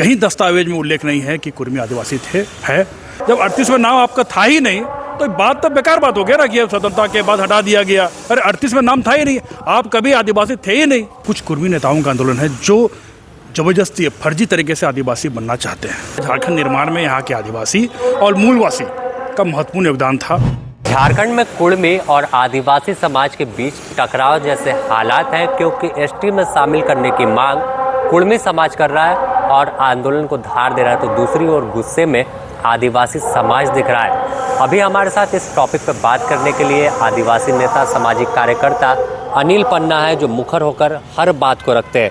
कहीं दस्तावेज में उल्लेख नहीं है कि कुर्मी आदिवासी थे है। जब 38 में नाम आपका था ही नहीं तो बात तो बेकार बात हो गया ना कि स्वतंत्रता के बाद हटा दिया गया। अरे 38 में नाम था ही नहीं, आप कभी आदिवासी थे ही नहीं। कुछ कुर्मी नेताओं का आंदोलन है जो जबरदस्ती फर्जी तरीके से आदिवासी बनना चाहते हैं। झारखंड निर्माण में यहाँ के आदिवासी और मूलवासी का महत्वपूर्ण योगदान था। झारखंड में कुर्मी और आदिवासी समाज के बीच टकराव जैसे हालात हैं, क्योंकि एसटी में शामिल करने की मांग कुर्मी समाज कर रहा है और आंदोलन को धार दे रहा है, तो दूसरी ओर गुस्से में आदिवासी समाज दिख रहा है। अभी हमारे साथ इस टॉपिक पर बात करने के लिए आदिवासी नेता, सामाजिक कार्यकर्ता अनिल पन्ना है, जो मुखर होकर हर बात को रखते हैं।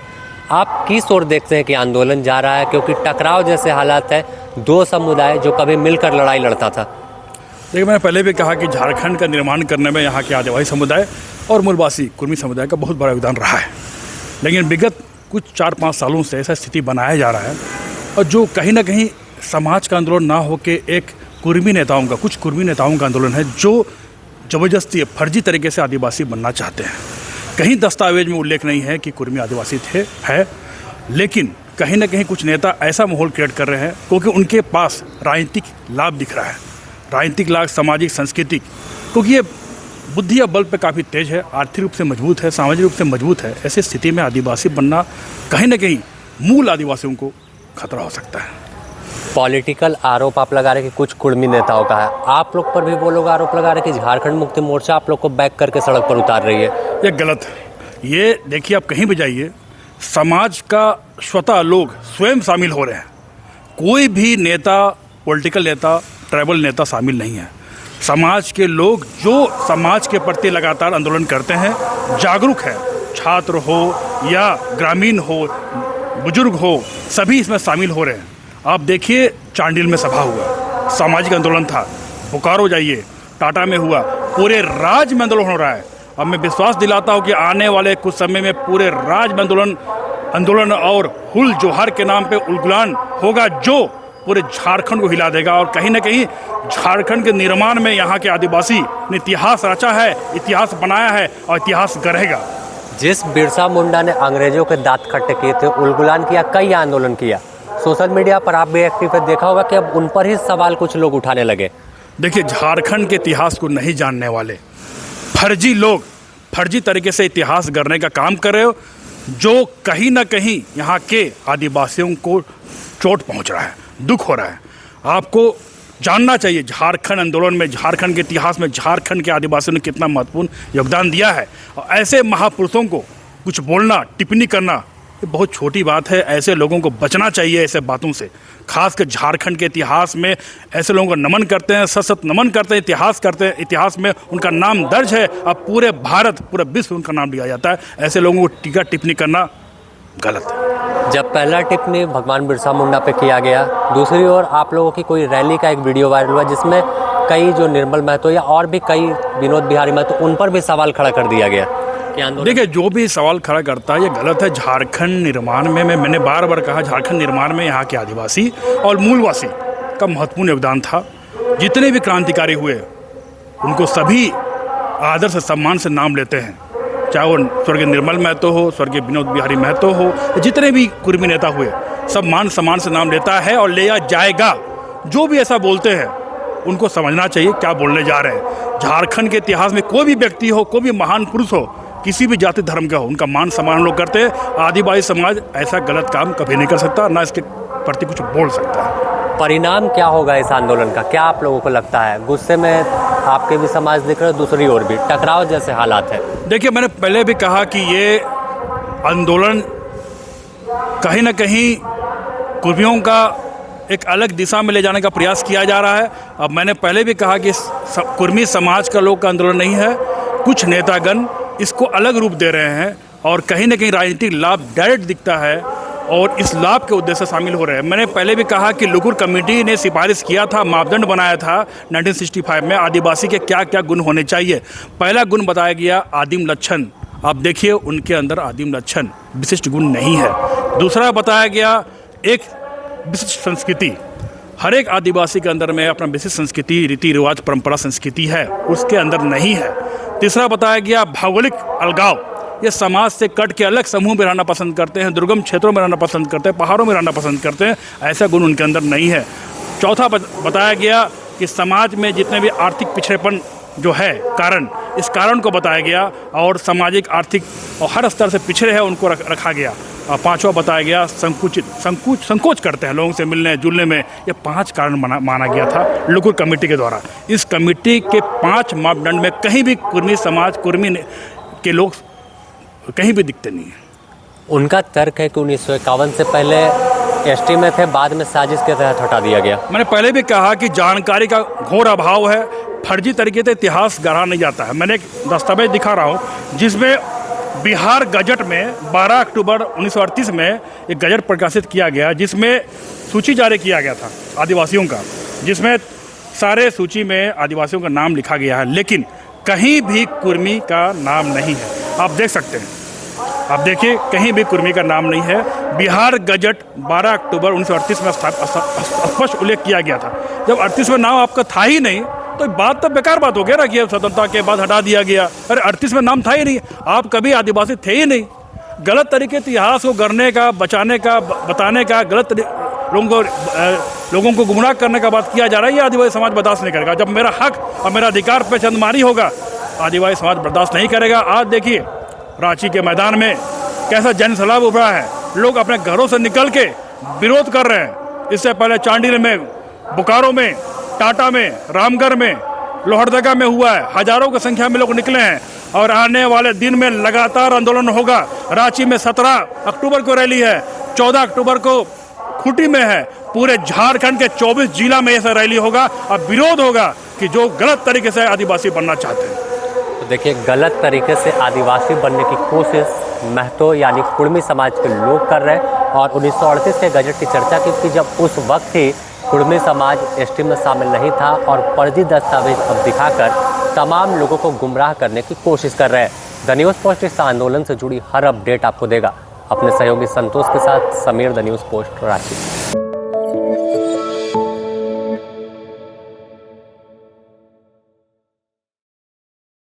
आप किस ओर देखते हैं कि आंदोलन जा रहा है, क्योंकि टकराव जैसे हालात है, दो समुदाय जो कभी मिलकर लड़ाई लड़ता था। देखिए, मैंने पहले भी कहा कि झारखंड का निर्माण करने में यहाँ के आदिवासी समुदाय और मूलवासी कुर्मी समुदाय का बहुत बड़ा योगदान रहा है। लेकिन विगत कुछ 4-5 सालों से ऐसा स्थिति बनाया जा रहा है और जो कहीं ना कहीं समाज का आंदोलन ना होकर एक कुर्मी नेताओं का, कुछ कुर्मी नेताओं का आंदोलन है जो जबरदस्ती फर्जी तरीके से आदिवासी बनना चाहते हैं। कहीं दस्तावेज में उल्लेख नहीं है कि कुर्मी आदिवासी थे है, लेकिन कहीं ना कहीं कुछ नेता ऐसा माहौल क्रिएट कर रहे हैं क्योंकि उनके पास राजनीतिक लाभ दिख रहा है, राजनीतिक लाभ, सामाजिक, सांस्कृतिक, क्योंकि ये बुद्धि या बल पे काफ़ी तेज है, आर्थिक रूप से मजबूत है, सामाजिक रूप से मजबूत है। ऐसी स्थिति में आदिवासी बनना कहीं ना कहीं मूल आदिवासियों को खतरा हो सकता है। पॉलिटिकल आरोप आप लगा रहे कि कुछ कुर्मी नेताओं का है, आप लोग पर भी वो लोग आरोप लगा रहे कि झारखंड मुक्ति मोर्चा आप लोग को बैक करके सड़क पर उतार रही है। ये गलत है। ये देखिए, आप कहीं भी जाइए, समाज का स्वतः लोग स्वयं शामिल हो रहे हैं। कोई भी नेता, पॉलिटिकल नेता, ट्राइबल नेता शामिल नहीं है। समाज के लोग जो समाज के प्रति लगातार आंदोलन करते हैं, जागरूक है, छात्र हो या ग्रामीण हो, बुजुर्ग हो, सभी इसमें शामिल हो रहे हैं। आप देखिए, चांडिल में सभा हुआ, सामाजिक आंदोलन था। बोकारो जाइए, टाटा में हुआ, पूरे राज्य में आंदोलन हो रहा है। अब मैं विश्वास दिलाता हूँ कि आने वाले कुछ समय में पूरे राज्य में आंदोलन और हुल जोहार के नाम पे उलगुलान होगा जो पूरे झारखंड को हिला देगा। और कहीं ना कहीं झारखंड के निर्माण में यहाँ के आदिवासी ने इतिहास रचा है, इतिहास बनाया है और इतिहास गढ़ेगा। जिस बिरसा मुंडा ने अंग्रेजों के दांत खट्टे किए थे, उलगुलान किया, कई आंदोलन किया, सोशल मीडिया पर आप भी एक्टिव है, देखा होगा कि अब उन पर ही सवाल कुछ लोग उठाने लगे। देखिए, झारखंड के इतिहास को नहीं जानने वाले फर्जी लोग फर्जी तरीके से इतिहास गढ़ने का काम कर रहे हो, जो कहीं ना कहीं यहाँ के आदिवासियों को चोट पहुँच रहा है, दुख हो रहा है। आपको जानना चाहिए झारखंड आंदोलन में, झारखंड के इतिहास में झारखंड के आदिवासियों ने कितना महत्वपूर्ण योगदान दिया है। और ऐसे महापुरुषों को कुछ बोलना, टिप्पणी करना, ये बहुत छोटी बात है। ऐसे लोगों को बचना चाहिए ऐसे बातों से। खासकर झारखंड के इतिहास में ऐसे लोगों को नमन करते हैं, सत नमन करते हैं, इतिहास करते हैं, इतिहास में उनका नाम दर्ज है। अब पूरे भारत, पूरे विश्व उनका नाम लिया जाता है। ऐसे लोगों को टीका टिप्पणी करना गलत है। जब पहला टिप्पणी भगवान बिरसा मुंडा पे किया गया, दूसरी ओर आप लोगों की कोई रैली का एक वीडियो वायरल हुआ जिसमें कई जो निर्मल महतो या और भी कई विनोद बिहारी महतो, उन पर भी सवाल खड़ा कर दिया गया। देखिए, जो भी सवाल खड़ा करता है ये गलत है। झारखंड निर्माण में मैंने बार बार कहा, झारखंड निर्माण में यहाँ के आदिवासी और मूलवासी का महत्वपूर्ण योगदान था। जितने भी क्रांतिकारी हुए उनको सभी आदर से, सम्मान से नाम लेते हैं, चाहे वो स्वर्गीय निर्मल महतो हो, स्वर्गीय विनोद बिहारी महतो हो, जितने भी कुर्मी नेता हुए, सब मान सम्मान से नाम लेता है और लिया जाएगा। जो भी ऐसा बोलते हैं उनको समझना चाहिए क्या बोलने जा रहे हैं। झारखंड के इतिहास में कोई भी व्यक्ति हो, कोई भी महान पुरुष हो, किसी भी जाति धर्म का हो, उनका मान सम्मान लोग करते हैं। आदिवासी समाज ऐसा गलत काम कभी नहीं कर सकता, ना इसके प्रति कुछ बोल सकता है। परिणाम क्या होगा इस आंदोलन का, क्या आप लोगों को लगता है? गुस्से में आपके भी समाज दिख रहे हैं, दूसरी ओर भी टकराव जैसे हालात है। देखिए, मैंने पहले भी कहा कि ये आंदोलन कहीं ना कहीं कुर्मियों का एक अलग दिशा में ले जाने का प्रयास किया जा रहा है। अब मैंने पहले भी कहा कि कुर्मी समाज का लोग का आंदोलन नहीं है, कुछ नेतागण इसको अलग रूप दे रहे हैं और कहीं ना कहीं राजनीतिक लाभ डायरेक्ट दिखता है और इस लाभ के उद्देश्य से शामिल हो रहे हैं। मैंने पहले भी कहा कि लुकुर कमेटी ने सिफारिश किया था, मापदंड बनाया था 1965 में, आदिवासी के क्या क्या गुण होने चाहिए। पहला गुण बताया गया आदिम लक्षण। आप देखिए, उनके अंदर आदिम लक्षण, विशिष्ट गुण नहीं है। दूसरा बताया गया एक विशिष्ट संस्कृति। हर एक आदिवासी के अंदर में अपना विशिष्ट संस्कृति, रीति रिवाज, परंपरा, संस्कृति है, उसके अंदर नहीं है। तीसरा बताया गया भौगोलिक अलगाव, ये समाज से कट के अलग समूह में रहना पसंद करते हैं, दुर्गम क्षेत्रों में रहना पसंद करते हैं, पहाड़ों में रहना पसंद करते हैं। ऐसा गुण उनके अंदर नहीं है। चौथा बताया गया कि समाज में जितने भी आर्थिक पिछड़ेपन जो है कारण, इस कारण को बताया गया और सामाजिक आर्थिक और हर स्तर से पिछड़े हैं उनको रखा गया। और पांचवा बताया गया संकोच करते हैं लोगों से मिलने जुलने में। ये 5 कारण माना गया था लुकुर कमेटी के द्वारा। इस कमेटी के 5 मापदंड में कहीं भी कुर्मी समाज के लोग कहीं भी दिखते नहीं हैं। उनका तर्क है कि 1951 से पहले एसटी में थे, बाद में साजिश के तहत हटा दिया गया। मैंने पहले भी कहा कि जानकारी का घोर अभाव है, फर्जी तरीके से इतिहास गढ़ा नहीं जाता है। मैंने एक दस्तावेज दिखा रहा हूँ जिसमें बिहार गजट में 12 अक्टूबर 1938 में एक गजट प्रकाशित किया गया जिसमें सूची जारी किया गया था आदिवासियों का, जिसमें सारे सूची में आदिवासियों का नाम लिखा गया है, लेकिन कहीं भी कुर्मी का नाम नहीं है। आप देख सकते हैं, आप देखिए कहीं भी कुर्मी का नाम नहीं है। बिहार गजट 12 अक्टूबर 1938 में स्पष्ट उल्लेख किया गया था। जब 38 में नाम आपका था ही नहीं तो बात तो बेकार बात हो गया ना कि स्वतंत्रता के बाद हटा दिया गया। अरे 38 में नाम था ही नहीं, आप कभी आदिवासी थे ही नहीं। गलत तरीके इतिहास को गढ़ने का, बचाने का, बताने का, लोगों को गुमराह करने का बात किया जा रहा है, ये आदिवासी समाज बर्दाश्त नहीं करेगा। जब मेरा हक और मेरा अधिकार पे चंदमारी होगा, आदिवासी समाज बर्दाश्त नहीं करेगा। आज देखिए रांची के मैदान में कैसा जन सैलाब उभरा है, लोग अपने घरों से निकल के विरोध कर रहे हैं। इससे पहले चांडील में, बोकारो में, टाटा में, रामगढ़ में, लोहरदगा में हुआ है। हजारों की संख्या में लोग निकले हैं और आने वाले दिन में लगातार आंदोलन होगा। रांची में 17 अक्टूबर को रैली है, 14 अक्टूबर को खूंटी में है। पूरे झारखंड के 24 जिला में ऐसा रैली होगा और विरोध होगा कि जो गलत तरीके से आदिवासी बनना चाहते हैं। तो देखिए, गलत तरीके से आदिवासी बनने की कोशिश महतो यानी कुर्मी समाज के लोग कर रहे हैं। और 1938 के गजट की चर्चा की थी जब उस वक्त ही कुर्मी समाज एसटी में शामिल नहीं था और फर्जी दस्तावेज अब दिखाकर तमाम लोगों को गुमराह करने की कोशिश कर रहे हैं। द न्यूज़ पोस्ट इस आंदोलन से जुड़ी हर अपडेट आपको देगा। अपने सहयोगी संतोष के साथ Sameer, the news post, Ranchi.